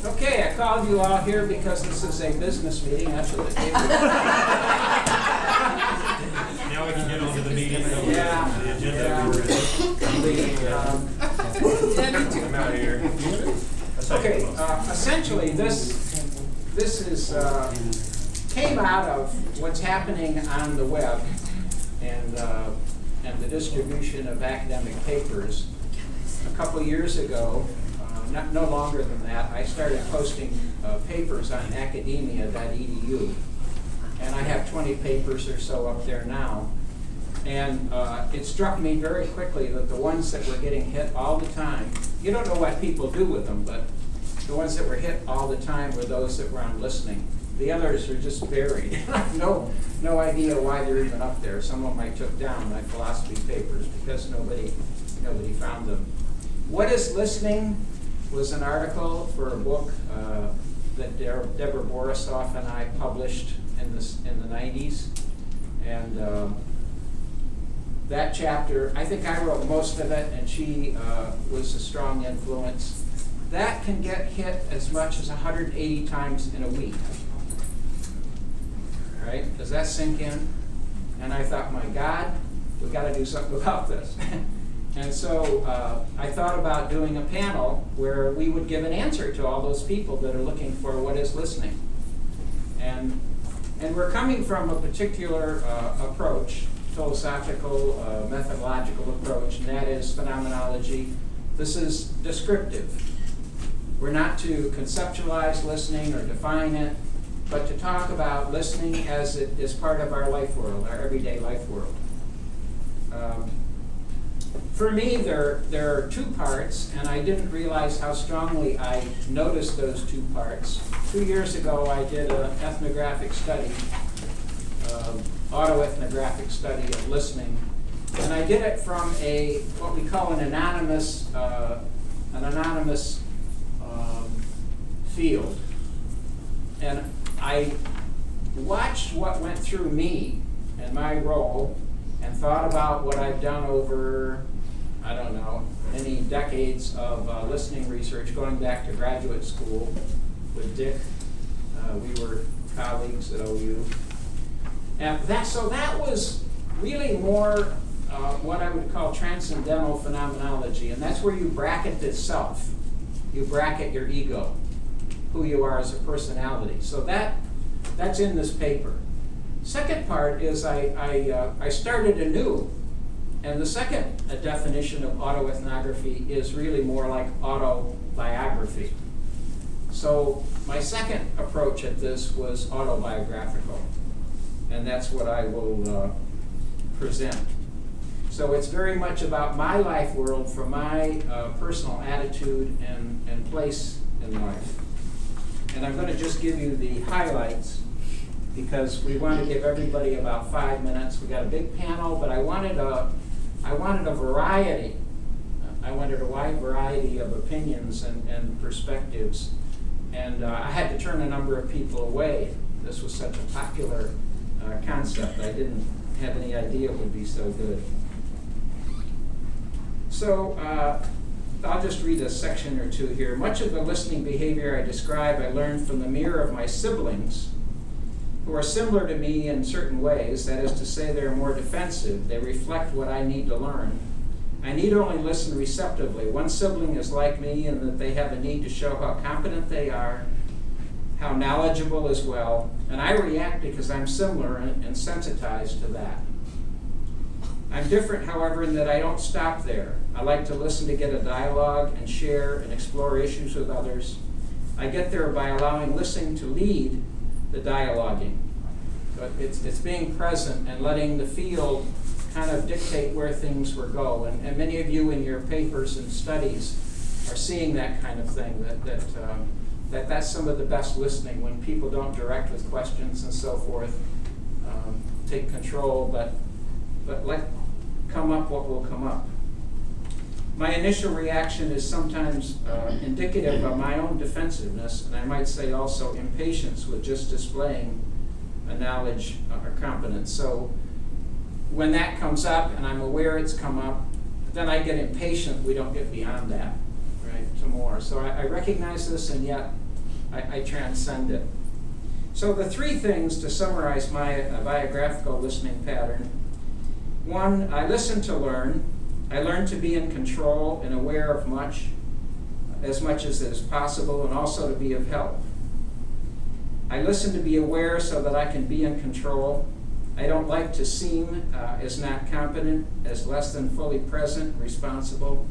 Okay, I called you all here because this is a business meeting. That's what it is. Now we can get on to the meeting. Yeah. The agenda. I'm out of here. Okay, essentially this is came out of what's happening on the web and the distribution of academic papers. A couple years ago, no longer than that, I started posting papers on academia.edu, and I have 20 papers or so up there now. And it struck me very quickly that the ones that were getting hit all the time, you don't know what people do with them, but the ones that were hit all the time were those that were on listening. The others are just buried. no idea why they're even up there. Some of them I took down, my philosophy papers, because nobody found them. What is listening was an article for a book that Deborah Borisoff and I published in the 90s. And that chapter, I think I wrote most of it, and she was a strong influence. That can get hit as much as 180 times in a week. All right? Does that sink in? And I thought, my God, we've got to do something about this. And so I thought about doing a panel where we would give an answer to all those people that are looking for what is listening. And we're coming from a particular approach, philosophical, methodological approach, and that is phenomenology. This is descriptive. We're not to conceptualize listening or define it, but to talk about listening as it is part of our life world, our everyday life world. For me, there are two parts, and I didn't realize how strongly I noticed those two parts. 2 years ago, I did an ethnographic study, autoethnographic study of listening, and I did it from what we call an anonymous field. And I watched what went through me and my role, and thought about what I've done over, I don't know, many decades of listening research, going back to graduate school with Dick. We were colleagues at OU. And that was really more what I would call transcendental phenomenology, and that's where you bracket the self. You bracket your ego, who you are as a personality. So that's in this paper. Second part is I started anew, and the second definition of autoethnography is really more like autobiography. So my second approach at this was autobiographical, and that's what I will present. So it's very much about my life world from my personal attitude and place in life. And I'm going to just give you the highlights, because we want to give everybody about 5 minutes. We got a big panel, but I wanted a variety. I wanted a wide variety of opinions and perspectives. And I had to turn a number of people away. This was such a popular concept. I didn't have any idea it would be so good. So I'll just read a section or two here. Much of the listening behavior I describe I learned from the mirror of my siblings, who are similar to me in certain ways. That is to say, they're more defensive. They reflect what I need to learn. I need only listen receptively. One sibling is like me in that they have a need to show how competent they are, how knowledgeable as well, and I react because I'm similar and sensitized to that. I'm different, however, in that I don't stop there. I like to listen to get a dialogue and share and explore issues with others. I get there by allowing listening to lead the dialoguing. So it's being present and letting the field kind of dictate where things will go. And many of you in your papers and studies are seeing that kind of thing, that's some of the best listening, when people don't direct with questions and so forth, take control, but let come up what will come up. My initial reaction is sometimes indicative of my own defensiveness, and I might say also impatience with just displaying a knowledge or competence. So when that comes up and I'm aware it's come up, then I get impatient we don't get beyond that, right, to more. So I recognize this, and yet I transcend it. So the three things to summarize my biographical listening pattern. One, I listen to learn. I learn to be in control and aware of as much as is possible, and also to be of help. I listen to be aware so that I can be in control. I don't like to seem as not competent, as less than fully present, responsible.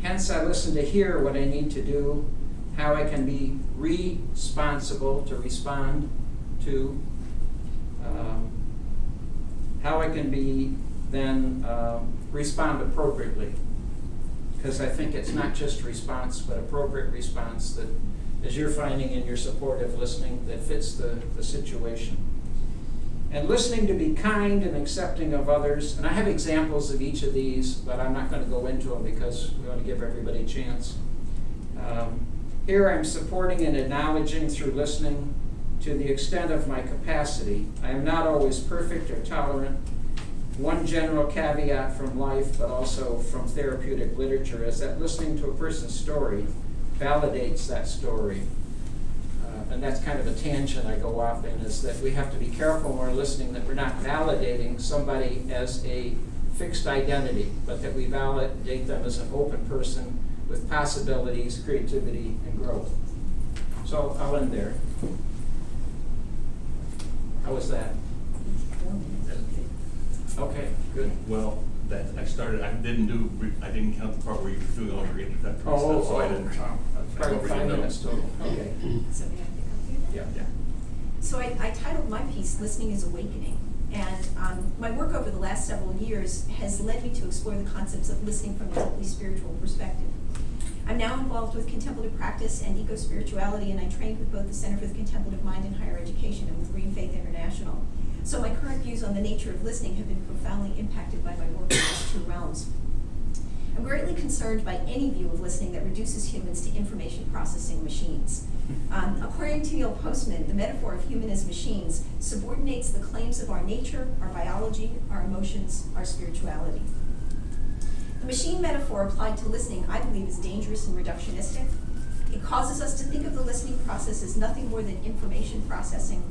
Hence, I listen to hear what I need to do, how I can be responsible to respond to, how I can be then respond appropriately. Because I think it's not just response, but appropriate response that, as you're finding in your supportive listening, that fits the situation. And listening to be kind and accepting of others. And I have examples of each of these, but I'm not going to go into them because we want to give everybody a chance. Here I'm supporting and acknowledging through listening to the extent of my capacity. I am not always perfect or tolerant. One general caveat from life, but also from therapeutic literature, is that listening to a person's story validates that story. And that's kind of a tangent I go off in, is that we have to be careful when we're listening that we're not validating somebody as a fixed identity, but that we validate them as an open person with possibilities, creativity, and growth. So I'll end there. How was that? Okay, good. Well, I didn't count the part where you were doing all your introductory stuff, so I didn't. Probably 5 minutes total. Okay. So may I pick up here? Yeah. So I titled my piece, Listening is Awakening. And my work over the last several years has led me to explore the concepts of listening from a deeply spiritual perspective. I'm now involved with contemplative practice and eco-spirituality, and I trained with both the Center for the Contemplative Mind in Higher Education and with Green Faith International. So my current views on the nature of listening have been profoundly impacted by my work in these two realms. I'm greatly concerned by any view of listening that reduces humans to information processing machines. According to Neil Postman, the metaphor of human as machines subordinates the claims of our nature, our biology, our emotions, our spirituality. The machine metaphor applied to listening, I believe, is dangerous and reductionistic. It causes us to think of the listening process as nothing more than information processing.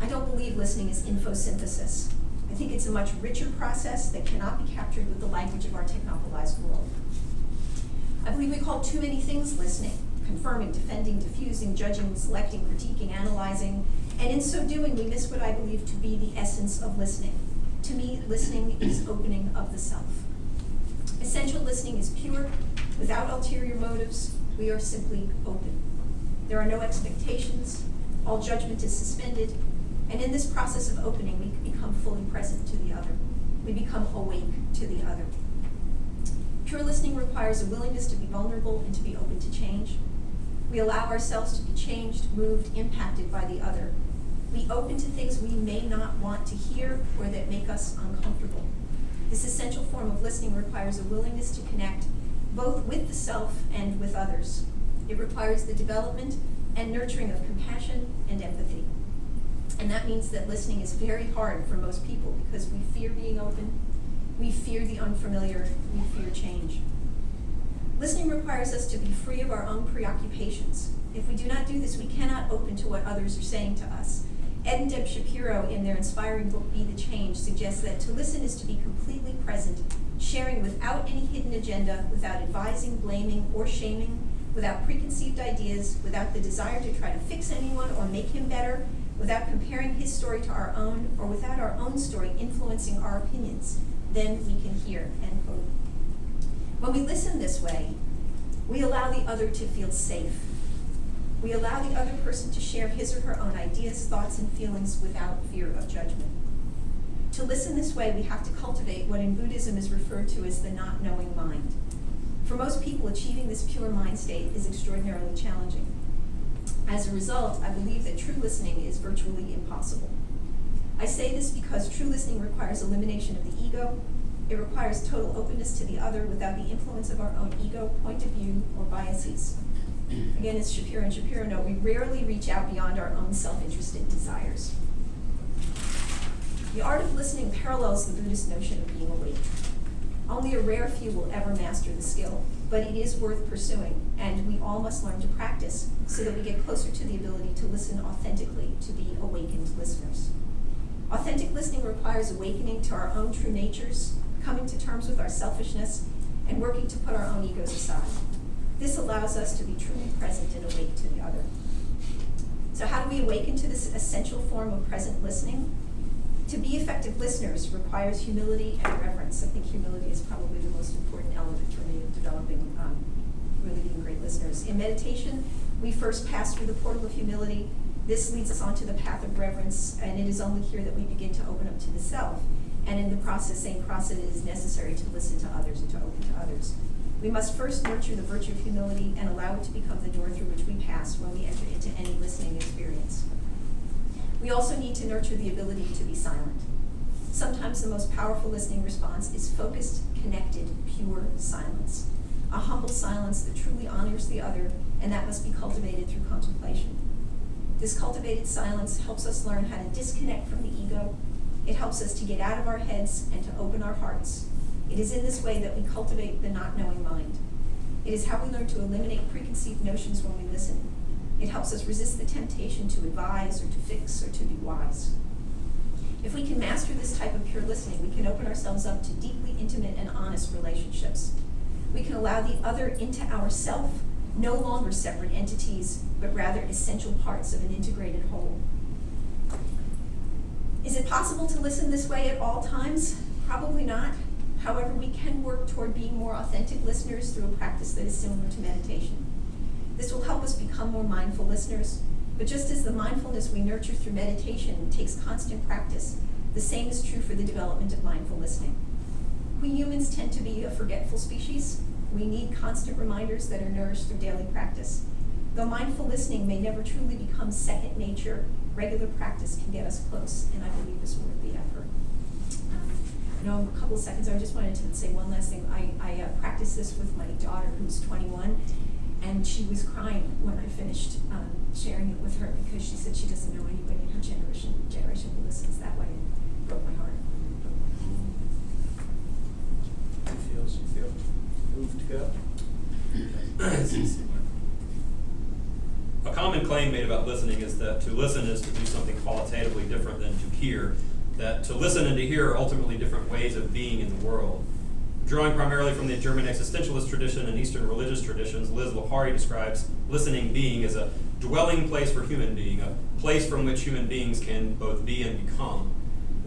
I don't believe listening is infosynthesis. I think it's a much richer process that cannot be captured with the language of our technologized world. I believe we call too many things listening: confirming, defending, diffusing, judging, selecting, critiquing, analyzing, and in so doing we miss what I believe to be the essence of listening. To me, listening is opening of the self. Essential listening is pure, without ulterior motives. We are simply open. There are no expectations. All judgment is suspended. And in this process of opening, we become fully present to the other. We become awake to the other. Pure listening requires a willingness to be vulnerable and to be open to change. We allow ourselves to be changed, moved, impacted by the other. We open to things we may not want to hear or that make us uncomfortable. This essential form of listening requires a willingness to connect both with the self and with others. It requires the development and nurturing of compassion and empathy. And that means that listening is very hard for most people because we fear being open, we fear the unfamiliar, we fear change. Listening requires us to be free of our own preoccupations. If we do not do this, we cannot open to what others are saying to us. Ed and Deb Shapiro, in their inspiring book, Be the Change, suggest that to listen is to be completely present, sharing without any hidden agenda, without advising, blaming, or shaming, without preconceived ideas, without the desire to try to fix anyone or make him better, without comparing his story to our own, or without our own story influencing our opinions. Then we can hear, end quote. When we listen this way, we allow the other to feel safe. We allow the other person to share his or her own ideas, thoughts, and feelings without fear of judgment. To listen this way, we have to cultivate what in Buddhism is referred to as the not knowing mind. For most people, achieving this pure mind state is extraordinarily challenging. As a result, I believe that true listening is virtually impossible. I say this because true listening requires elimination of the ego. It requires total openness to the other without the influence of our own ego, point of view, or biases. Again, as Shapiro and Shapiro note, we rarely reach out beyond our own self-interested desires. The art of listening parallels the Buddhist notion of being awake. Only a rare few will ever master the skill. but it is worth pursuing, and we all must learn to practice so that we get closer to the ability to listen authentically, to be awakened listeners. Authentic listening requires awakening to our own true natures, coming to terms with our selfishness, and working to put our own egos aside. This allows us to be truly present and awake to the other. So how do we awaken to this essential form of present listening? To be effective listeners requires humility and reverence. I think humility is probably the most important element for me of developing, really being great listeners. In meditation, we first pass through the portal of humility. This leads us onto the path of reverence, and it is only here that we begin to open up to the self. And in the same process, it is necessary to listen to others and to open to others. We must first nurture the virtue of humility and allow it to become the door through which we pass when we enter into any listening experience. We also need to nurture the ability to be silent. Sometimes the most powerful listening response is focused, connected, pure silence. A humble silence that truly honors the other, and that must be cultivated through contemplation. This cultivated silence helps us learn how to disconnect from the ego. It helps us to get out of our heads and to open our hearts. It is in this way that we cultivate the not knowing mind. It is how we learn to eliminate preconceived notions when we listen. It helps us resist the temptation to advise or to fix or to be wise. If we can master this type of pure listening, we can open ourselves up to deeply intimate and honest relationships. We can allow the other into our self, no longer separate entities, but rather essential parts of an integrated whole. Is it possible to listen this way at all times? Probably not. However, we can work toward being more authentic listeners through a practice that is similar to meditation. This will help us become more mindful listeners, but just as the mindfulness we nurture through meditation takes constant practice, the same is true for the development of mindful listening. We humans tend to be a forgetful species. We need constant reminders that are nourished through daily practice. Though mindful listening may never truly become second nature, regular practice can get us close, and I believe is worth the effort. I know a couple of seconds, I just wanted to say one last thing. I practiced this with my daughter, who's 21, and she was crying when I finished sharing it with her because she said she doesn't know anybody in her generation who listens that way. It broke my heart. You feel moved to go? A common claim made about listening is that to listen is to do something qualitatively different than to hear, that to listen and to hear are ultimately different ways of being in the world. Drawing primarily from the German existentialist tradition and Eastern religious traditions, Liz Lapari describes listening being as a dwelling place for human being, a place from which human beings can both be and become.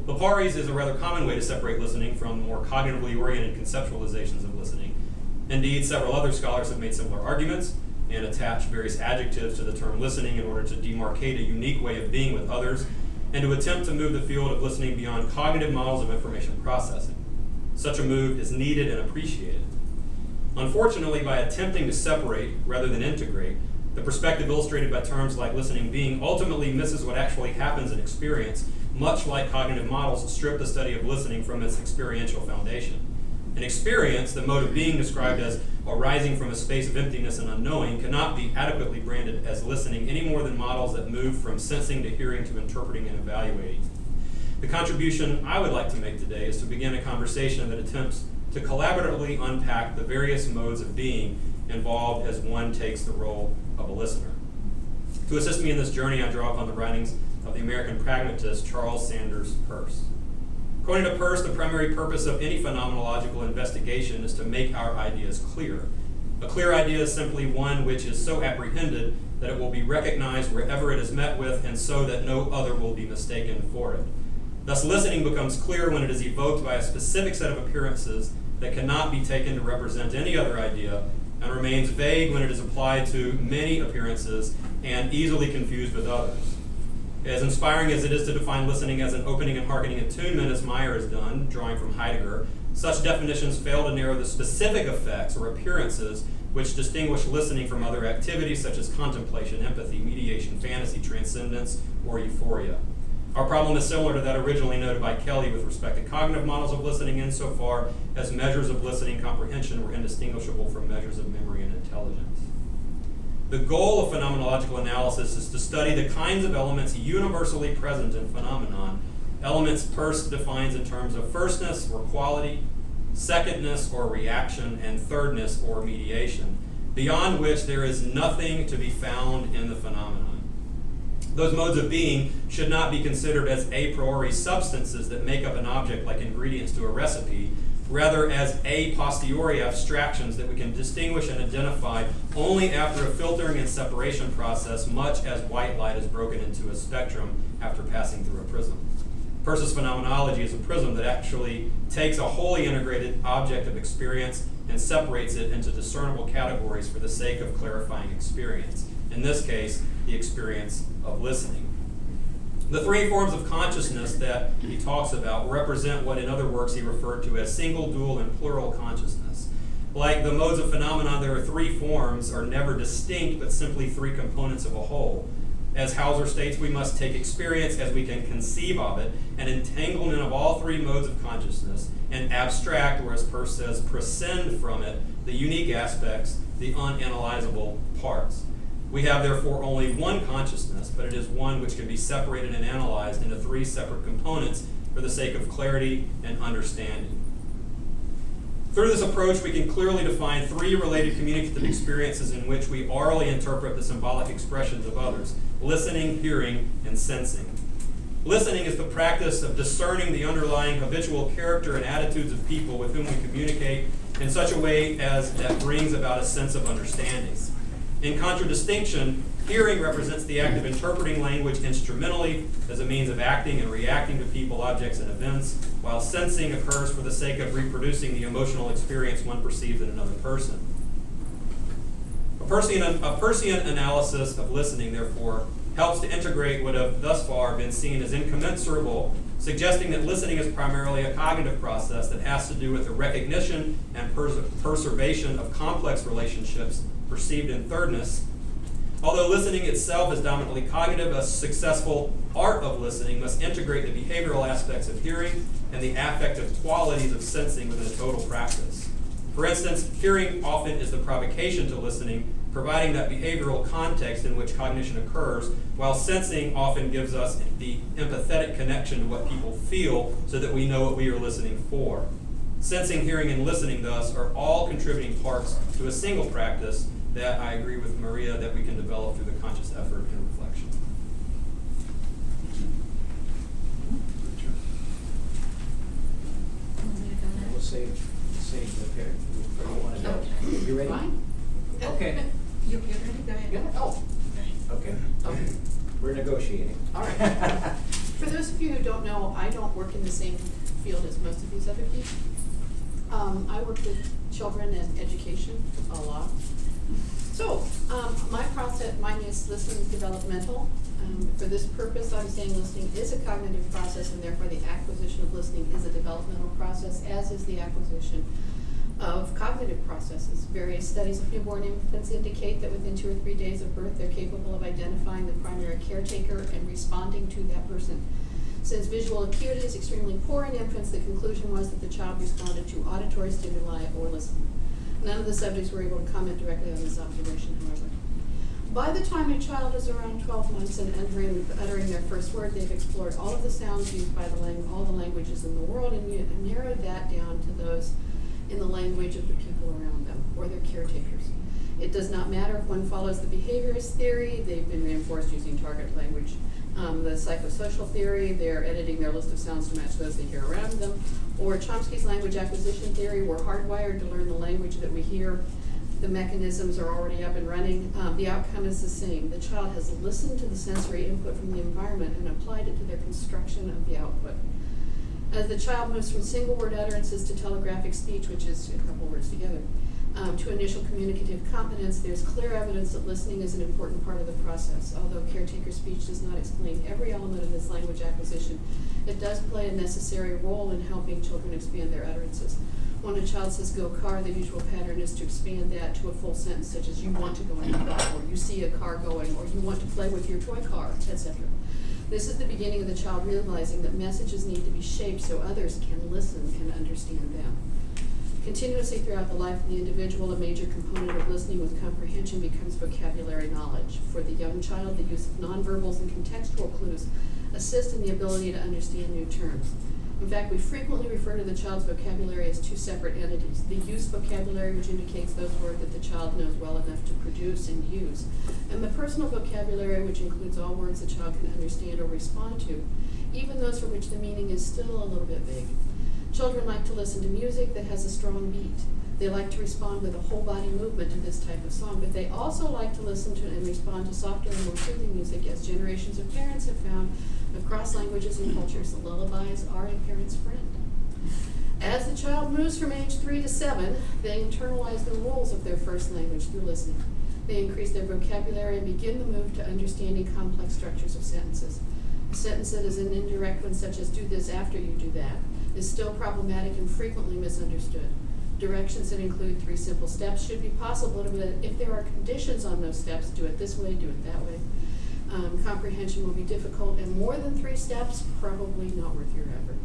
Lapari's is a rather common way to separate listening from more cognitively oriented conceptualizations of listening. Indeed, several other scholars have made similar arguments and attached various adjectives to the term listening in order to demarcate a unique way of being with others and to attempt to move the field of listening beyond cognitive models of information processing. Such a move is needed and appreciated. Unfortunately, by attempting to separate rather than integrate, the perspective illustrated by terms like listening being ultimately misses what actually happens in experience, much like cognitive models strip the study of listening from its experiential foundation. In experience, the mode of being described as arising from a space of emptiness and unknowing cannot be adequately branded as listening any more than models that move from sensing to hearing to interpreting and evaluating. The contribution I would like to make today is to begin a conversation that attempts to collaboratively unpack the various modes of being involved as one takes the role of a listener. To assist me in this journey, I draw upon the writings of the American pragmatist Charles Sanders Peirce. According to Peirce, the primary purpose of any phenomenological investigation is to make our ideas clear. A clear idea is simply one which is so apprehended that it will be recognized wherever it is met with and so that no other will be mistaken for it. Thus, listening becomes clear when it is evoked by a specific set of appearances that cannot be taken to represent any other idea and remains vague when it is applied to many appearances and easily confused with others. As inspiring as it is to define listening as an opening and hearkening attunement, as Meyer has done, drawing from Heidegger, such definitions fail to narrow the specific effects or appearances which distinguish listening from other activities such as contemplation, empathy, mediation, fantasy, transcendence, or euphoria. Our problem is similar to that originally noted by Kelly with respect to cognitive models of listening insofar as measures of listening comprehension were indistinguishable from measures of memory and intelligence. The goal of phenomenological analysis is to study the kinds of elements universally present in phenomenon, elements Peirce defines in terms of firstness or quality, secondness or reaction, and thirdness or mediation, beyond which there is nothing to be found in the phenomenon. Those modes of being should not be considered as a priori substances that make up an object like ingredients to a recipe, rather as a posteriori abstractions that we can distinguish and identify only after a filtering and separation process, much as white light is broken into a spectrum after passing through a prism. Peirce's phenomenology is a prism that actually takes a wholly integrated object of experience and separates it into discernible categories for the sake of clarifying experience. In this case, the experience of listening. The three forms of consciousness that he talks about represent what in other works he referred to as single, dual, and plural consciousness. Like the modes of phenomena, there are three forms, are never distinct, but simply three components of a whole. As Hauser states, we must take experience as we can conceive of it, an entanglement of all three modes of consciousness, and abstract, or as Peirce says, prescind from it the unique aspects, the unanalyzable parts. We have therefore only one consciousness, but it is one which can be separated and analyzed into three separate components for the sake of clarity and understanding. Through this approach, we can clearly define three related communicative experiences in which we orally interpret the symbolic expressions of others: listening, hearing, and sensing. Listening is the practice of discerning the underlying habitual character and attitudes of people with whom we communicate in such a way as that brings about a sense of understanding. In contradistinction, hearing represents the act of interpreting language instrumentally as a means of acting and reacting to people, objects, and events, while sensing occurs for the sake of reproducing the emotional experience one perceives in another person. A Peircean analysis of listening, therefore, helps to integrate what have thus far been seen as incommensurable, suggesting that listening is primarily a cognitive process that has to do with the recognition and preservation of complex relationships perceived in thirdness. Although listening itself is dominantly cognitive, a successful art of listening must integrate the behavioral aspects of hearing and the affective qualities of sensing within a total practice. For instance, hearing often is the provocation to listening, providing that behavioral context in which cognition occurs, while sensing often gives us the empathetic connection to what people feel so that we know what we are listening for. Sensing, hearing, and listening, thus, are all contributing parts to a single practice that I agree with Maria that we can develop through the conscious effort and reflection. We'll save the pair. Where do you want to go? You ready? Fine. Okay. You're ready? Go ahead. Yeah. Oh. Okay. We're negotiating. All right. For those of you who don't know, I don't work in the same field as most of these other people. I work with children and education a lot. So, my process, mine is listening developmental. For this purpose, I'm saying listening is a cognitive process, and therefore the acquisition of listening is a developmental process, as is the acquisition of cognitive processes. Various studies of newborn infants indicate that within 2 or 3 days of birth, they're capable of identifying the primary caretaker and responding to that person. Since visual acuity is extremely poor in infants, the conclusion was that the child responded to auditory stimuli or listening. None of the subjects were able to comment directly on this observation, however. By the time a child is around 12 months and uttering their first word, they've explored all of the sounds used by all the languages in the world and narrowed that down to those in the language of the people around them or their caretakers. It does not matter if one follows the behaviorist theory, they've been reinforced using target language. The psychosocial theory, they're editing their list of sounds to match those they hear around them. Or Chomsky's language acquisition theory, we're hardwired to learn the language that we hear. The mechanisms are already up and running. The outcome is the same. The child has listened to the sensory input from the environment and applied it to their construction of the output. As the child moves from single word utterances to telegraphic speech, which is a couple words together, to initial communicative competence, there's clear evidence that listening is an important part of the process. Although caretaker speech does not explain every element of this language acquisition, it does play a necessary role in helping children expand their utterances. When a child says go car, the usual pattern is to expand that to a full sentence, such as you want to go in the car, or you see a car going, or you want to play with your toy car, etc. This is the beginning of the child realizing that messages need to be shaped so others can listen and understand them. Continuously throughout the life of the individual, a major component of listening with comprehension becomes vocabulary knowledge. For the young child, the use of nonverbals and contextual clues assist in the ability to understand new terms. In fact, we frequently refer to the child's vocabulary as two separate entities. The use vocabulary, which indicates those words that the child knows well enough to produce and use, and the personal vocabulary, which includes all words the child can understand or respond to, even those for which the meaning is still a little bit vague. Children like to listen to music that has a strong beat. They like to respond with a whole body movement to this type of song, but they also like to listen to and respond to softer and more soothing music, as generations of parents have found across languages and cultures. The lullabies are a parent's friend. As the child moves from age 3 to 7, they internalize the rules of their first language through listening. They increase their vocabulary and begin the move to understanding complex structures of sentences. A sentence that is an indirect one, such as "do this after you do that," is still problematic and frequently misunderstood. Directions that include 3 simple steps should be possible, but if there are conditions on those steps, do it this way, do it that way. Comprehension will be difficult, and more than 3 steps, probably not worth your effort.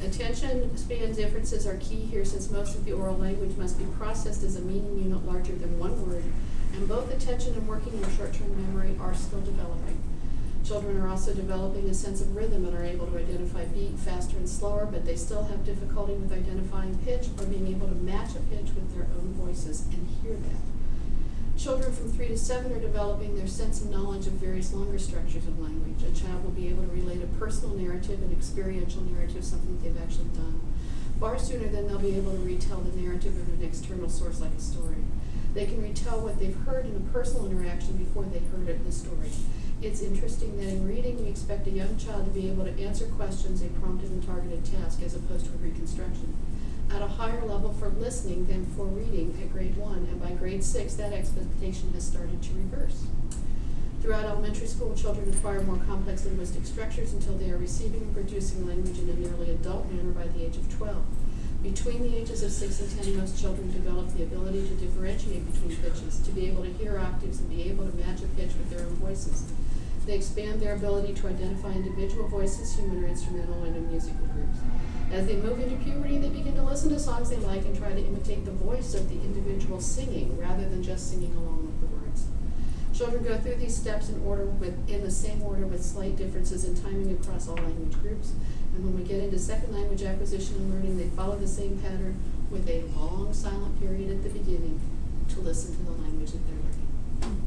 Attention span differences are key here, since most of the oral language must be processed as a meaning unit larger than one word, and both attention and working or short-term memory are still developing. Children are also developing a sense of rhythm and are able to identify beat faster and slower, but they still have difficulty with identifying pitch or being able to match a pitch with their own voices and hear that. Children from 3 to 7 are developing their sense of knowledge of various longer structures of language. A child will be able to relate a personal narrative and experiential narrative, something that they've actually done, far sooner than they'll be able to retell the narrative of an external source like a story. They can retell what they've heard in a personal interaction before they heard it in the story. It's interesting that in reading, we expect a young child to be able to answer questions a prompted and targeted task, as opposed to a reconstruction, at a higher level for listening than for reading at grade 1, and by grade 6, that expectation has started to reverse. Throughout elementary school, children acquire more complex linguistic structures until they are receiving and producing language in a nearly adult manner by the age of 12. Between the ages of 6 and 10, most children develop the ability to differentiate between pitches, to be able to hear octaves and be able to match a pitch with their own voices. They expand their ability to identify individual voices, human or instrumental, and in musical groups. As they move into puberty, they begin to listen to songs they like and try to imitate the voice of the individual singing, rather than just singing along with the words. Children go through these steps in the same order, with slight differences in timing across all language groups. And when we get into second language acquisition and learning, they follow the same pattern, with a long silent period at the beginning to listen to the language that they're learning.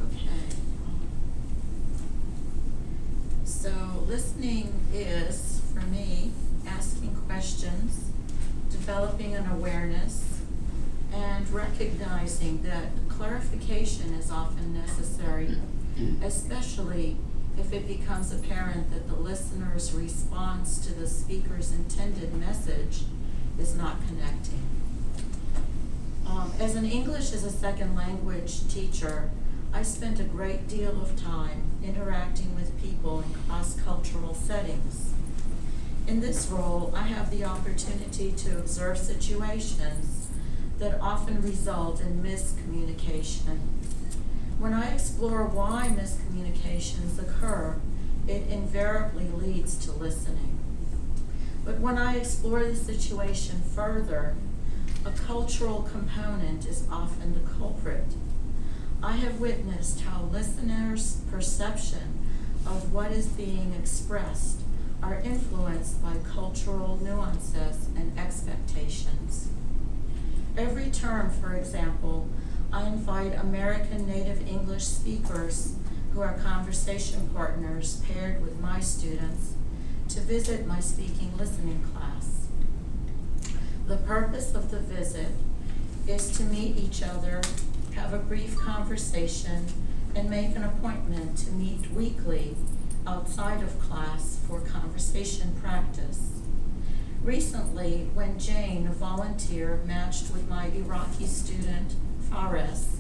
Okay. So listening is, for me, asking questions, developing an awareness, and recognizing that clarification is often necessary, especially if it becomes apparent that the listener's response to the speaker's intended message is not connecting. As an English as a second language teacher, I spent a great deal of time interacting with people in cross-cultural settings. In this role, I have the opportunity to observe situations that often result in miscommunication. When I explore why miscommunications occur, it invariably leads to listening. But when I explore the situation further, a cultural component is often the culprit. I have witnessed how listeners' perception of what is being expressed are influenced by cultural nuances and expectations. Every term, for example, I invite American Native English speakers who are conversation partners paired with my students to visit my speaking listening class. The purpose of the visit is to meet each other, have a brief conversation, and make an appointment to meet weekly outside of class for conversation practice. Recently, when Jane, a volunteer matched with my Iraqi student, Faris,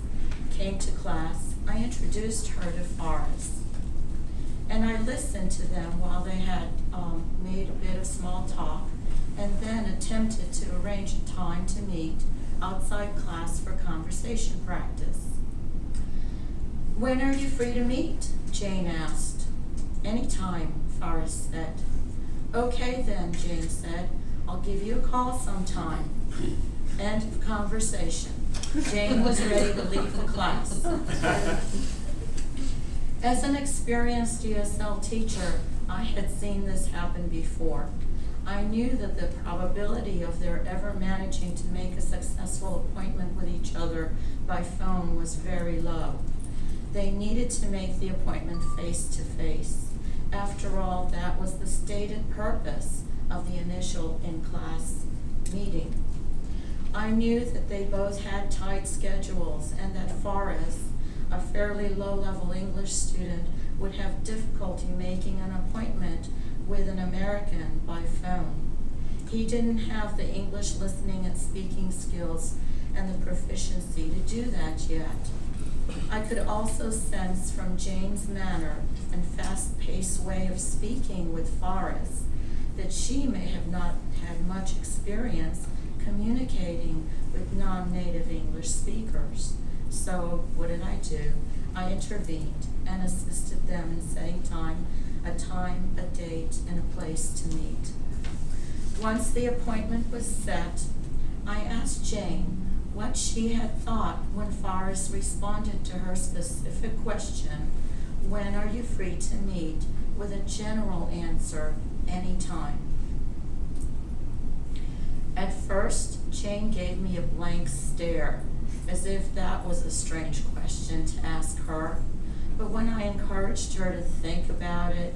came to class, I introduced her to Faris. And I listened to them while they had made a bit of small talk, and then attempted to arrange a time to meet outside class for conversation practice. "When are you free to meet?" Jane asked. "Anytime," Faris said. "Okay then," Jane said. "I'll give you a call sometime." End of conversation. Jane was ready to leave the class. As an experienced ESL teacher, I had seen this happen before. I knew that the probability of their ever managing to make a successful appointment with each other by phone was very low. They needed to make the appointment face-to-face. After all, that was the stated purpose of the initial in-class meeting. I knew that they both had tight schedules and that Forrest, a fairly low-level English student, would have difficulty making an appointment with an American by phone. He didn't have the English listening and speaking skills and the proficiency to do that yet. I could also sense from Jane's manner and fast-paced way of speaking with Forrest that she may have not had much experience communicating with non-native English speakers. So what did I do? I intervened and assisted them in setting a time, a date, and a place to meet. Once the appointment was set, I asked Jane what she had thought when Forrest responded to her specific question, "When are you free to meet?" with a general answer, "Anytime." At first, Jane gave me a blank stare, as if that was a strange question to ask her. But when I encouraged her to think about it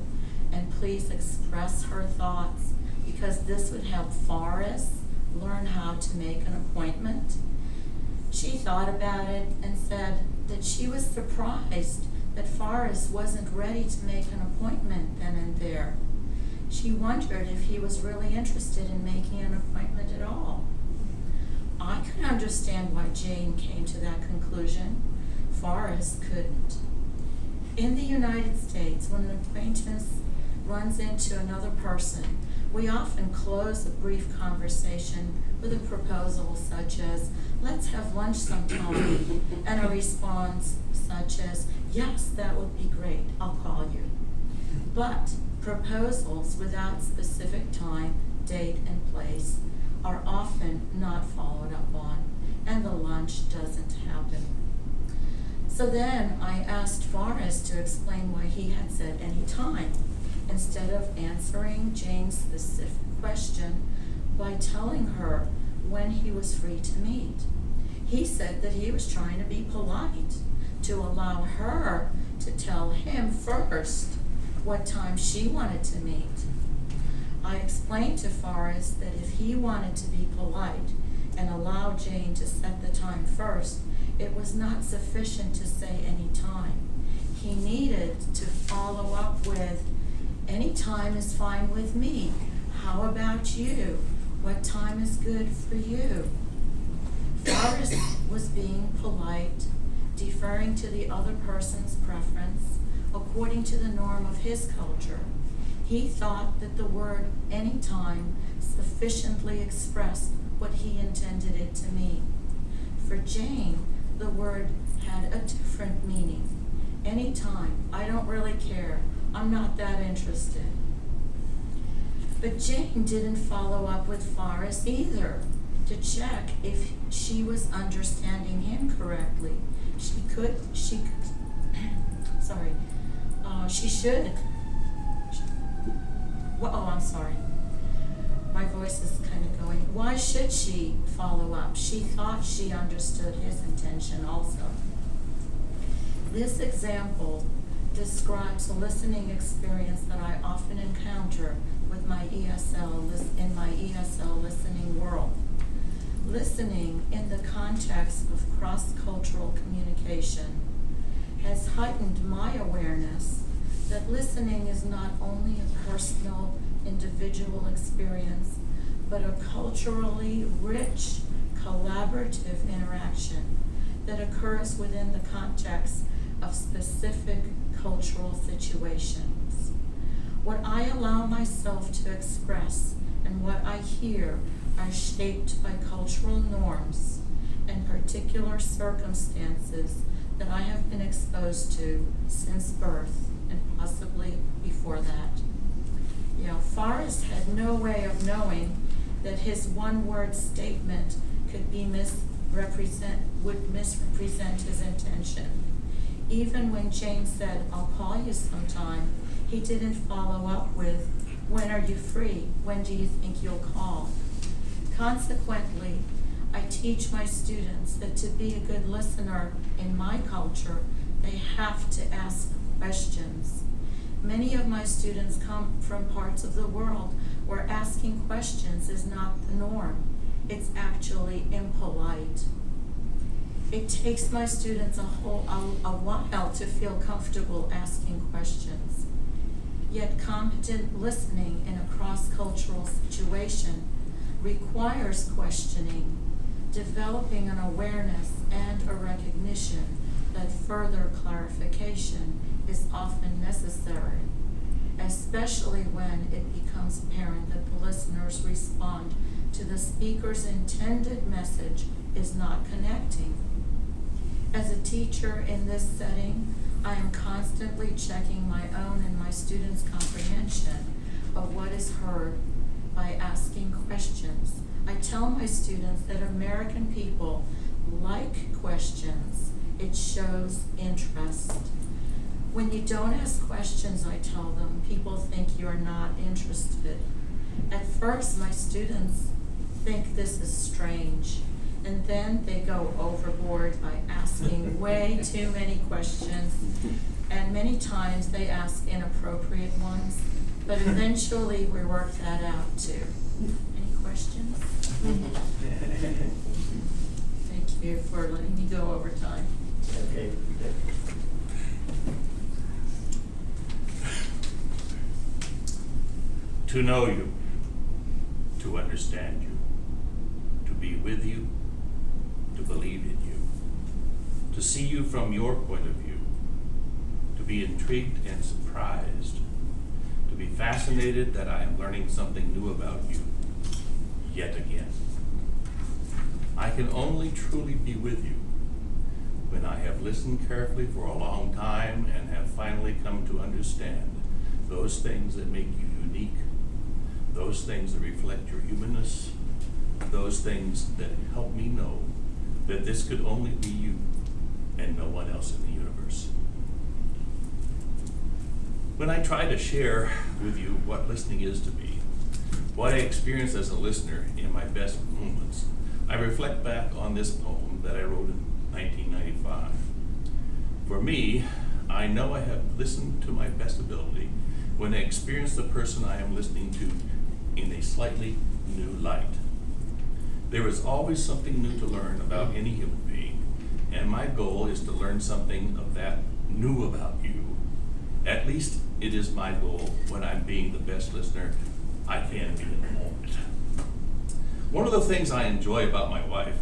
and please express her thoughts, because this would help Forrest learn how to make an appointment, she thought about it and said that she was surprised that Forrest wasn't ready to make an appointment then and there. She wondered if he was really interested in making an appointment at all. I could understand why Jane came to that conclusion. Forrest couldn't. In the United States, when an acquaintance runs into another person, we often close a brief conversation with a proposal such as, "Let's have lunch sometime," and a response such as, "Yes, that would be great, I'll call you." But proposals without specific time, date, and place are often not followed up on, and the lunch doesn't happen. So then I asked Forrest to explain why he had said any time, instead of answering Jane's specific question by telling her when he was free to meet. He said that he was trying to be polite, to allow her to tell him first what time she wanted to meet. I explained to Forrest that if he wanted to be polite and allow Jane to set the time first, it was not sufficient to say any time. He needed to follow up with, "Any time is fine with me. How about you? What time is good for you?" Forrest was being polite, deferring to the other person's preference according to the norm of his culture. He thought that the word "anytime" sufficiently expressed what he intended it to mean. For Jane, the word had a different meaning. Anytime, I don't really care, I'm not that interested. But Jane didn't follow up with Forrest either to check if she was understanding him correctly. She should. Oh, I'm sorry. My voice is kind of going. Why should she follow up? She thought she understood his intention also. This example describes a listening experience that I often encounter with my in my ESL listening world. Listening in the context of cross-cultural communication has heightened my awareness that listening is not only a personal, individual experience, but a culturally rich, collaborative interaction that occurs within the context of specific cultural situations. What I allow myself to express and what I hear are shaped by cultural norms and particular circumstances that I have been exposed to since birth and possibly before that. Forrest had no way of knowing that his one-word statement could be misrepresent his intention. Even when James said, "I'll call you sometime," he didn't follow up with, "When are you free? When do you think you'll call?" Consequently, I teach my students that to be a good listener in my culture, they have to ask questions. Many of my students come from parts of the world where asking questions is not the norm. It's actually impolite. It takes my students a while to feel comfortable asking questions. Yet competent listening in a cross-cultural situation requires questioning, developing an awareness and a recognition that further clarification is often necessary, especially when it becomes apparent that the listeners respond to the speaker's intended message is not connecting. As a teacher in this setting, I am constantly checking my own and my students' comprehension of what is heard by asking questions. I tell my students that American people like questions. It shows interest. When you don't ask questions, I tell them, people think you're not interested. At first, my students think this is strange, and then they go overboard by asking way too many questions, and many times they ask inappropriate ones, but eventually we work that out too. Any questions? Thank you for letting me go over time. Okay. To know you, to understand you, to be with you, to believe in you, to see you from your point of view, to be intrigued and surprised, to be fascinated that I am learning something new about you, yet again. I can only truly be with you when I have listened carefully for a long time and have finally come to understand those things that make you unique, those things that reflect your humanness, those things that help me know that this could only be you and no one else in the universe. When I try to share with you what listening is to me, what I experience as a listener in my best moments, I reflect back on this poem that I wrote in 1995. For me, I know I have listened to my best ability when I experience the person I am listening to in a slightly new light. There is always something new to learn about any human being, and my goal is to learn something of that new about you. At least it is my goal when I'm being the best listener I can be in the moment. One of the things I enjoy about my wife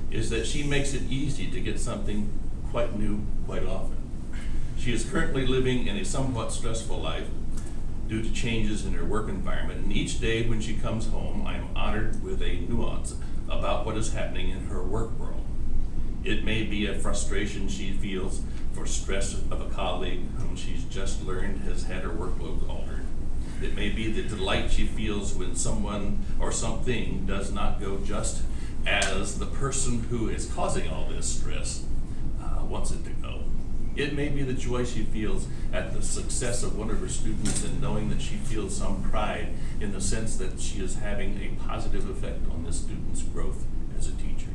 is that she makes it easy to get something quite new quite often. She is currently living in a somewhat stressful life due to changes in her work environment, and each day when she comes home, I am honored with a nuance about what is happening in her work world. It may be a frustration she feels for stress of a colleague whom she's just learned has had her workload altered. It may be the delight she feels when someone or something does not go just as the person who is causing all this stress wants it to go. It may be the joy she feels at the success of one of her students and knowing that she feels some pride in the sense that she is having a positive effect on this student's growth as a teacher.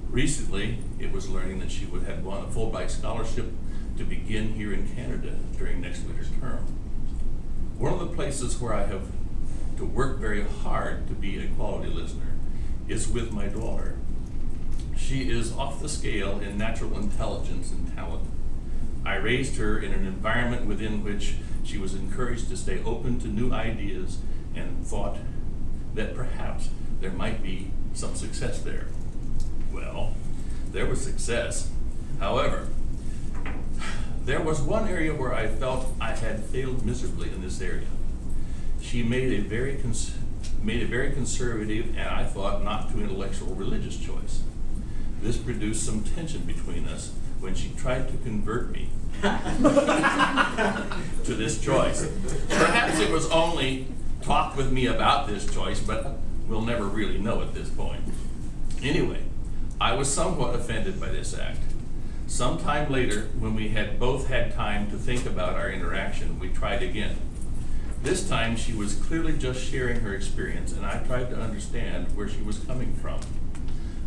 Recently, it was learning that she would have won a Fulbright scholarship to begin here in Canada during next winter's term. One of the places where I have to work very hard to be a quality listener is with my daughter. She is off the scale in natural intelligence and talent. I raised her in an environment within which she was encouraged to stay open to new ideas and thought that perhaps there might be some success there. Well, there was success. However, there was one area where I felt I had failed miserably in this area. She made a very conservative and I thought not too intellectual religious choice. This produced some tension between us when she tried to convert me to this choice. Perhaps it was only talk with me about this choice, but we'll never really know at this point. Anyway, I was somewhat offended by this act. Sometime later, when we had both had time to think about our interaction, we tried again. This time she was clearly just sharing her experience, and I tried to understand where she was coming from.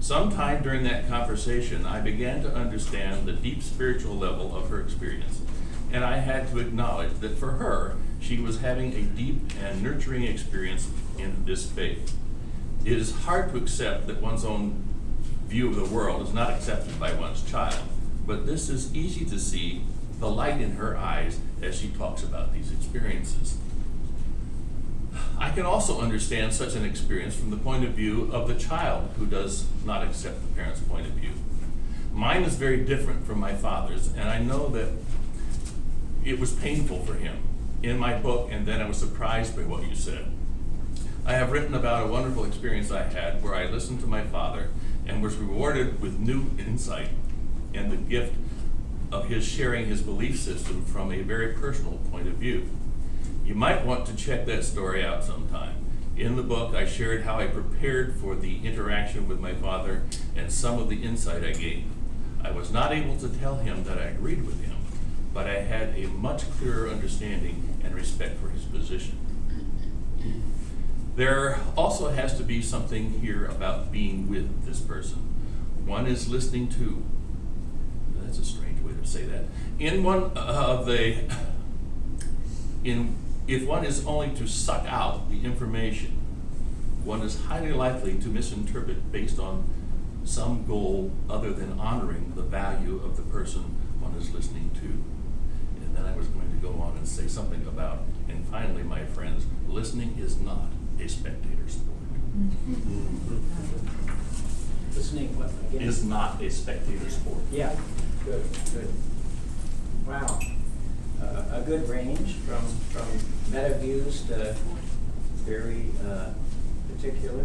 Sometime during that conversation, I began to understand the deep spiritual level of her experience, and I had to acknowledge that for her, she was having a deep and nurturing experience in this faith. It is hard to accept that one's own view of the world is not accepted by one's child, but this is easy to see the light in her eyes as she talks about these experiences. I can also understand such an experience from the point of view of the child who does not accept the parent's point of view. Mine is very different from my father's, and I know that it was painful for him in my book, and then I was surprised by what you said. I have written about a wonderful experience I had where I listened to my father and was rewarded with new insight and the gift of his sharing his belief system from a very personal point of view. You might want to check that story out sometime. In the book, I shared how I prepared for the interaction with my father and some of the insight I gained. I was not able to tell him that I agreed with him, but I had a much clearer understanding and respect for his position. There also has to be something here about being with this person. One is listening to. That's a strange way to say that. If one is only to suck out the information, one is highly likely to misinterpret based on some goal other than honoring the value of the person one is listening to. And then I was going to go on and say something about, and finally, my friends, listening is not a spectator sport. Listening, what, It again? is not a spectator sport. Yeah, good, good. Wow. A good range from meta views to very particular.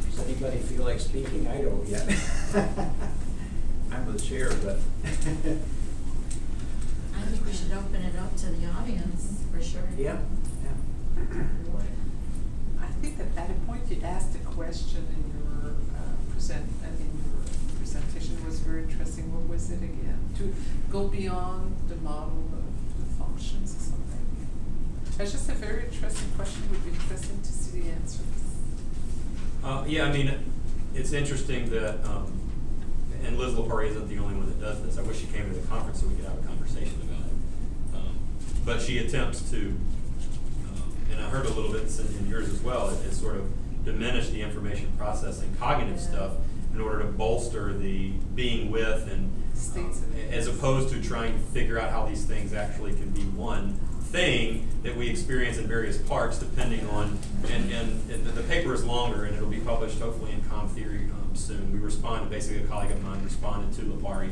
Does anybody feel like speaking? I don't yet. I'm the chair, but. I think we should open it up to the audience, for sure. Yeah, yeah. I think that at a point you asked a question in your presentation was very interesting. What was it again? To go beyond the model of the functions or something. It's just a very interesting question. It would be interesting to see the answers. Yeah, I mean, it's interesting that, and Liz Lepari isn't the only one that does this. I wish she came to the conference so we could have a conversation about it. But she attempts to, and I heard a little bit in yours as well, it sort of diminish the information processing cognitive stuff in order to bolster the being with and States of it. as opposed to trying to figure out how these things actually can be one thing that we experience in various parts depending on, and the paper is longer and it'll be published hopefully in Com Theory soon. We responded, basically a colleague of mine responded to Lepari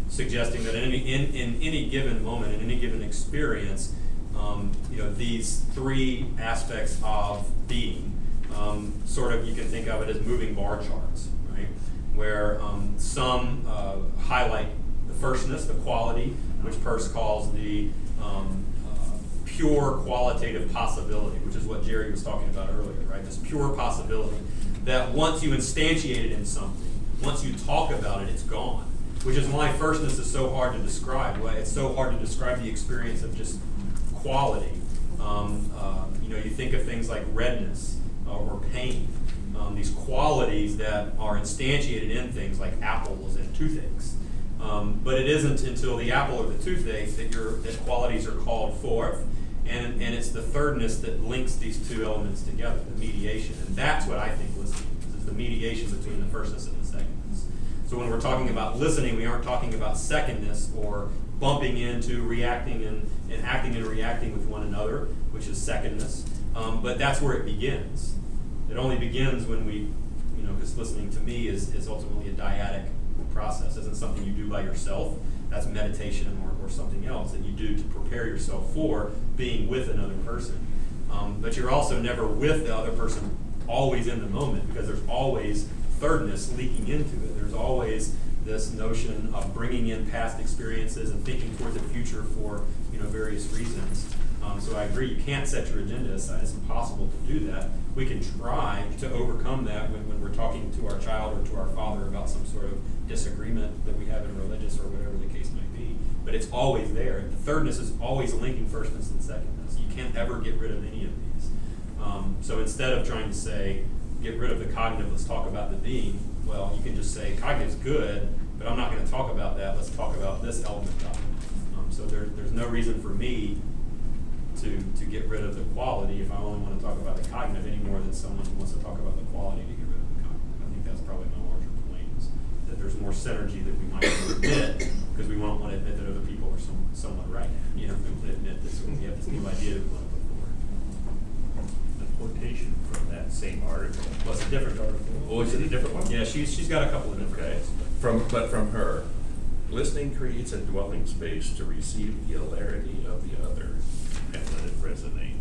suggesting that in any given moment, in any given experience, these three aspects of being, sort of you can think of it as moving bar charts, right? Where some highlight the firstness, the quality, which Peirce calls the pure qualitative possibility, which is what Jerry was talking about earlier, right? This pure possibility that once you instantiate it in something, once you talk about it, it's gone. Which is why firstness is so hard to describe. Why it's so hard to describe the experience of just quality. You think of things like redness or pain. These qualities that are instantiated in things like apples and toothaches. But it isn't until the apple or the toothache that qualities are called forth, and it's the thirdness that links these two elements together, the mediation. And that's what I think listening is the mediation between the firstness and the secondness. So when we're talking about listening, we aren't talking about secondness or bumping into reacting and acting and reacting with one another, which is secondness. But that's where it begins. It only begins when we, because listening to me is ultimately a dyadic process. It isn't something you do by yourself. That's meditation or something else that you do to prepare yourself for being with another person. But you're also never with the other person always in the moment, because there's always thirdness leaking into it. There's always this notion of bringing in past experiences and thinking toward the future for, various reasons. So I agree, you can't set your agenda aside. It's impossible to do that. We can try to overcome that when we're talking to our child or to our father about some sort of disagreement that we have in religious or whatever the case might be. But it's always there. The thirdness is always linking firstness and secondness. You can't ever get rid of any of these. So instead of trying to say, get rid of the cognitive, let's talk about the being, well, you can just say, cognitive's good, but I'm not going to talk about that. Let's talk about this element of it. So there's no reason for me to get rid of the quality if I only want to talk about the cognitive any more than someone who wants to talk about the quality to get rid of the cognitive. I think that's probably my larger point, is that there's more synergy that we might admit, because we won't want to admit that other people are somewhat right. We want to admit that we have this new idea that we want to put forward. The quotation from that same article. Well, it's a different article. Oh, is it a different one? Yeah, she's got a couple of different Okay. ones. But from her, listening creates a dwelling space to receive the hilarity of the other and let it resonate.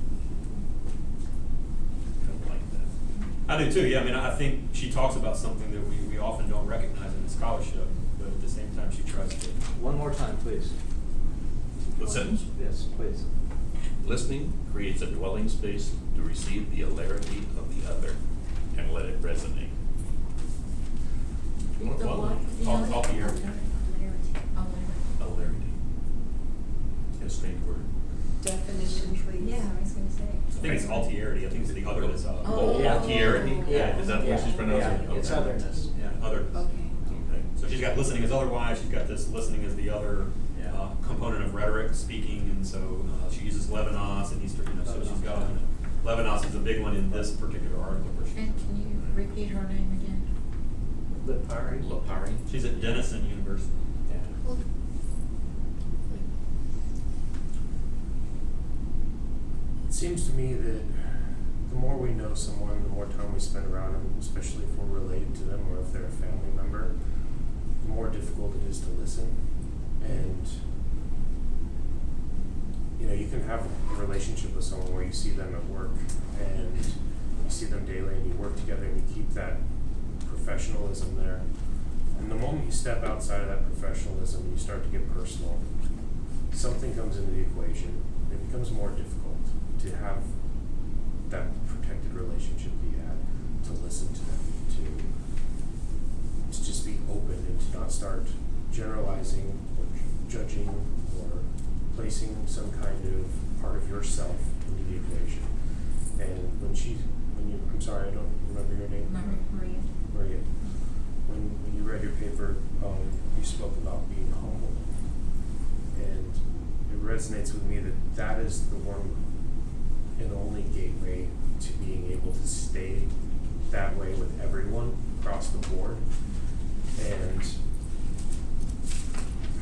Kind of like that. I do too, yeah. I mean, I think she talks about something that we often don't recognize in the scholarship, but at the same time she tries to. One more time, please. The sentence? Yes, please. Listening creates a dwelling space to receive the hilarity of the other and let it resonate. You want The one? what? I'll be here. Hilarity. Yeah, strange word. Definition, please. Yeah, I was gonna say. I think it's altiarity. I think it's the otherness of. Oh, Yeah. altiarity? Yeah. Is that what she's pronouncing? Yeah, it's Okay. otherness, yeah. Otherness. Okay. Okay. So she's got listening as otherwise, she's got this listening as the other Yeah. component of rhetoric, speaking, and so she uses Levinas and Eastern, so she's got, Levinas is a big one in this particular article. Where And can you repeat her name again? Lipari? Lipari? she's at Denison University. Yeah. Well, It seems to me that the more we know someone, the more time we spend around them, especially if we're related to them or if they're a family member, the more difficult it is to listen. And, you can have a relationship with someone where you see them at work and you see them daily and you work together and you keep that professionalism there. And the moment you step outside of that professionalism and you start to get personal, something comes into the equation. It becomes more difficult to have that protected relationship that you had, to listen to them, to just be open and to not start generalizing or judging or placing some kind of part of yourself into the equation. And I'm sorry, I don't remember your name. Maria. Maria, when you read your paper, you spoke about being humble. And it resonates with me that is the one and only gateway to being able to stay that way with everyone across the board. And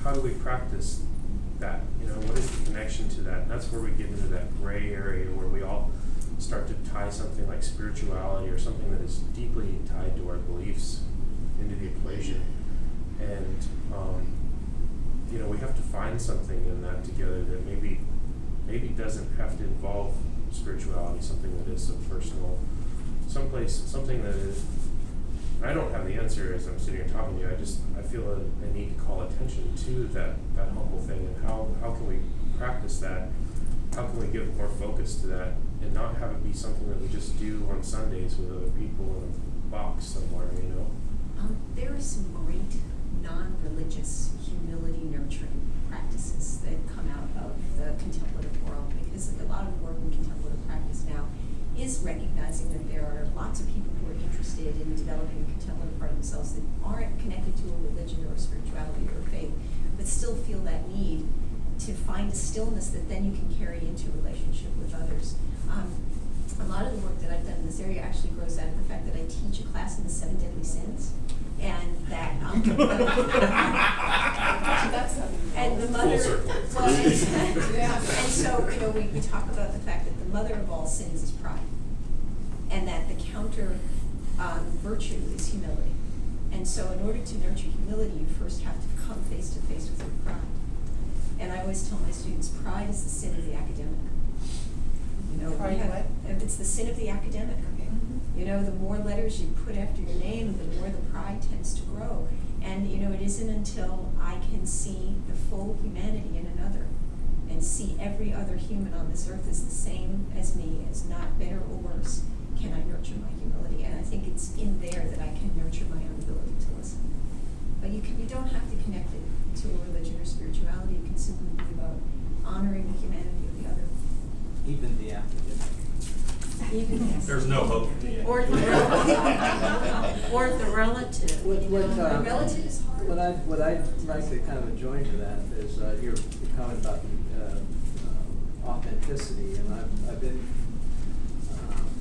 how do we practice that? What is the connection to that? And that's where we get into that gray area where we all start to tie something like spirituality or something that is deeply tied to our beliefs into the equation. And we have to find something in that together that maybe doesn't have to involve spirituality, something that is so personal, something that is. I don't have the answer as I'm sitting here talking to you. I feel a need to call attention to that humble thing, and how can we practice that? How can we give more focus to that and not have it be something that we just do on Sundays with other people in a box somewhere, There are some great non-religious humility nurturing practices that come out of the contemplative world, because a lot of the work in contemplative practice now is recognizing that there are lots of people who are interested in developing a contemplative part of themselves that aren't connected to a religion or a spirituality or a faith, but still feel that need to find a stillness that then you can carry into relationship with others. A lot of the work that I've done in this area actually grows out of the fact that I teach a class in the 7 deadly sins, and that That's and the mother. Full circle. Well, Yeah. and so we talk about the fact that the mother of all sins is pride, and that the counter virtue is humility. And so in order to nurture humility, you first have to come face to face with your pride. And I always tell my students, pride is the sin of the academic. Pride what? It's the sin of the academic. Okay. The more letters you put after your name, the more the pride tends to grow. And, it isn't until I can see the full humanity in another and see every other human on this earth as the same as me, as not better or worse, can I nurture my humility. And I think it's in there that I can nurture my own ability to listen. But you don't have to connect it to a religion or spirituality. It can simply be about honoring the humanity of the other. Even the academic. Even There's no hope. Or the relative, or the relative, What, you what, know. A relative is hard. what I'd like to kind of join to that is your comment about the authenticity, and I've been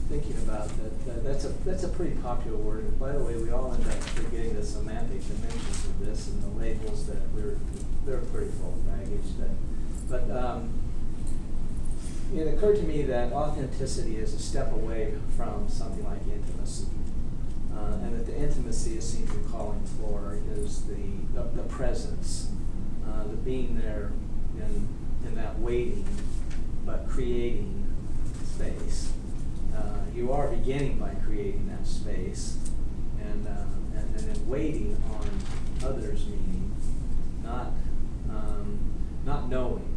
thinking about that. That's a pretty popular word. And by the way, we all end up forgetting the semantic dimensions of this and the labels that they're pretty full of baggage. It occurred to me that authenticity is a step away from something like intimacy. And that the intimacy it seems you're calling for is the presence, the being there in that waiting, but creating space. You are beginning by creating that space, and then waiting on others' meaning, not knowing.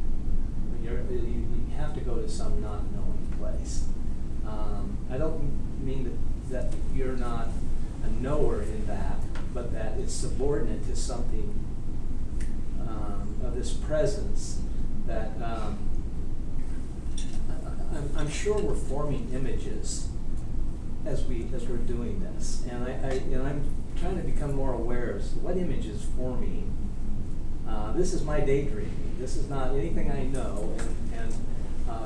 You have to go to some not knowing place. I don't mean that you're not a knower in that, but that it's subordinate to something of this presence that I'm sure we're forming images as we're doing this, and I'm trying to become more aware of what image is forming. This is my daydreaming. This is not anything I know, and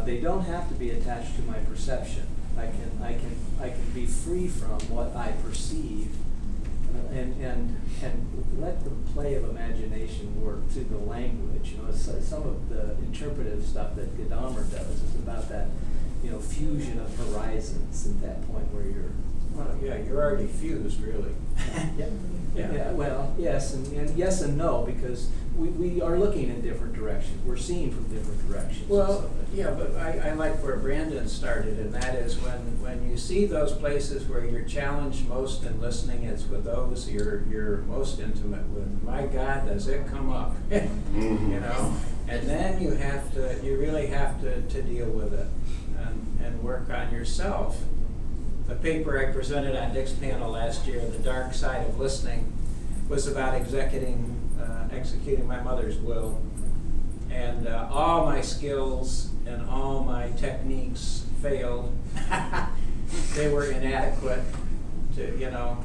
they don't have to be attached to my perception. I can be free from what I perceive, and let the play of imagination work through the language. It's some of the interpretive stuff that Gadamer does is about that, fusion of horizons at that point where you're. Well, yeah, you're already fused, really. Yeah, well, yes, and yes and no, because we are looking in different directions. We're seeing from different directions. Well, yeah, but I like where Brandon started, and that is when you see those places where you're challenged most in listening, it's with those you're most intimate with. My God, does it come up? And then you really have to deal with it and work on yourself. The paper I presented on Dick's panel last year, The Dark Side of Listening, was about executing my mother's will. And all my skills and all my techniques failed. They were inadequate to,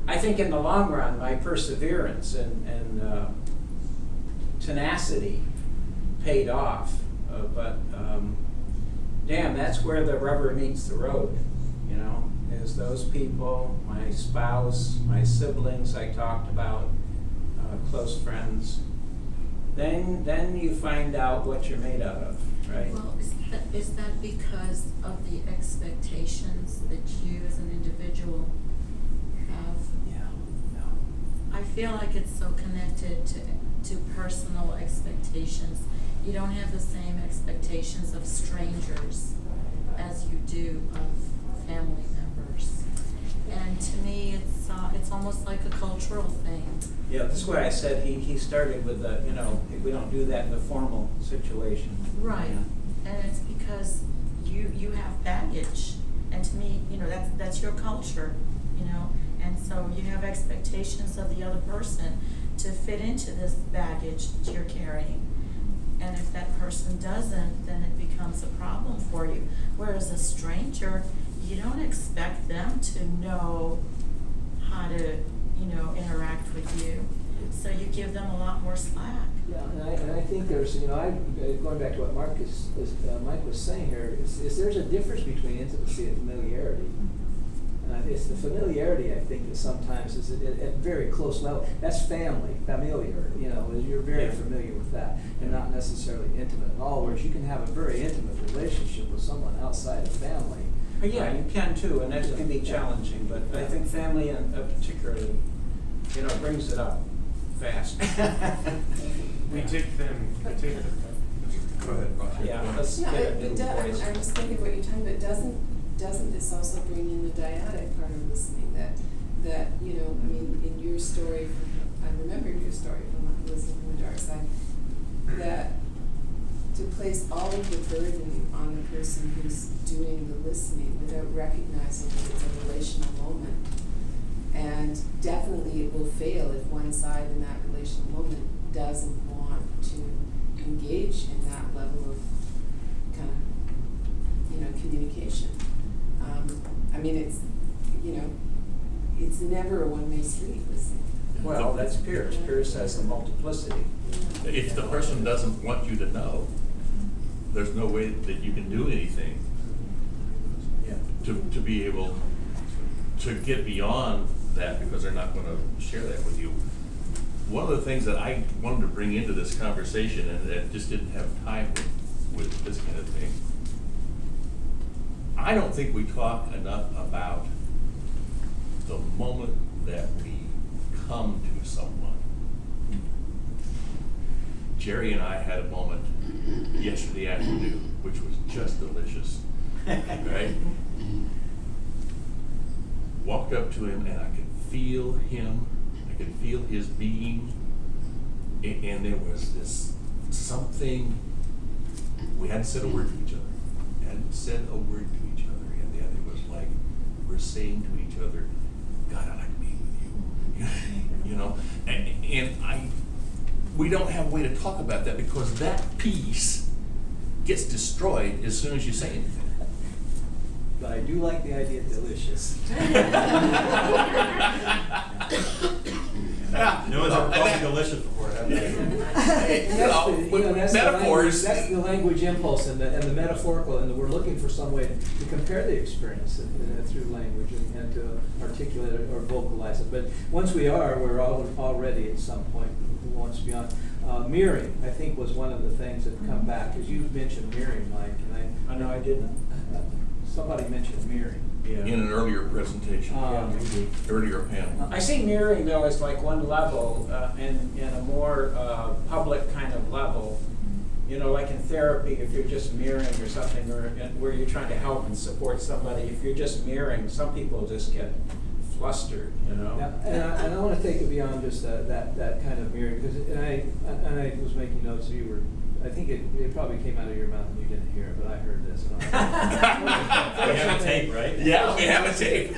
I think in the long run, my perseverance and tenacity paid off. But damn, that's where the rubber meets the road, is those people, my spouse, my siblings I talked about, close friends. Then you find out what you're made out of, right? Well, is that because of the expectations that you as an individual have? Yeah. I feel like it's so connected to personal expectations. You don't have the same expectations of strangers as you do of family members. And to me, it's almost like a cultural thing. Yeah, that's why I said he started with the, we don't do that in the formal situation. Right. Yeah. And it's because you have baggage. And to me, that's your culture, And so you have expectations of the other person to fit into this baggage that you're carrying. And if that person doesn't, then it becomes a problem for you. Whereas a stranger, you don't expect them to know how to, interact with you. So you give them a lot more slack. Yeah, and I think there's, going back to what Mike was saying here, is there's a difference between intimacy and familiarity. It's the familiarity, I think, that sometimes is at very close level. That's familiar, you're very familiar with that, and not necessarily intimate at all, whereas you can have a very intimate relationship with someone outside of family. Yeah, you can too, and that can be challenging, but I think family particularly, brings it up fast. We take them. Go ahead, Roger. Yeah, let's Yeah, get a it new voice. I was thinking what you're talking about, doesn't this also bring in the dyadic part of listening, that that, you know, I mean, in your story, I remember your story from Listening from the Dark Side, that to place all of the burden on the person who's doing the listening without recognizing that it's a relational moment. And definitely it will fail if one side in that relational moment doesn't want to engage in that level of kind of, you know, communication. I mean, it's, you know, it's never a one-way street listening. Well, that's Pierce. Pierce has the multiplicity. If the person doesn't want you to know, there's no way that you can do anything Yeah. to be able to get beyond that, because they're not gonna share that with you. One of the things that I wanted to bring into this conversation, and that just didn't have time with this kind of thing, I don't think we talk enough about the moment that we come to someone. Jerry and I had a moment yesterday afternoon, which was just delicious, right? Walked up to him and I could feel him, I could feel his being, and there was this something, we hadn't said a word to each other, hadn't said a word to each other, and then it was like we're saying to each other, God, I like being with you, you know, and we don't have a way to talk about that, because that piece gets destroyed as soon as you say anything. But I do like the idea of delicious. No one's ever called me delicious before, have they? That's metaphors. That's the language impulse and the metaphorical, and we're looking for some way to compare the experience through language and to articulate it or vocalize it. But once we are, we're already at some point once beyond. Mirroring, I think, was one of the things that come back, because you mentioned mirroring, Mike, and I know I didn't. somebody mentioned mirroring. In an earlier presentation, earlier panel. I see mirroring though as like one level, in a more public kind of level. You know, like in therapy, if you're just mirroring or something, or where you're trying to help and support somebody, if you're just mirroring, some people just get flustered, you know. Yeah, and I want to take it beyond just that kind of mirroring, because I was making notes. You were, I think it probably came out of your mouth and you didn't hear it, but I heard this. And We have a tape, right? Yeah, we have a tape.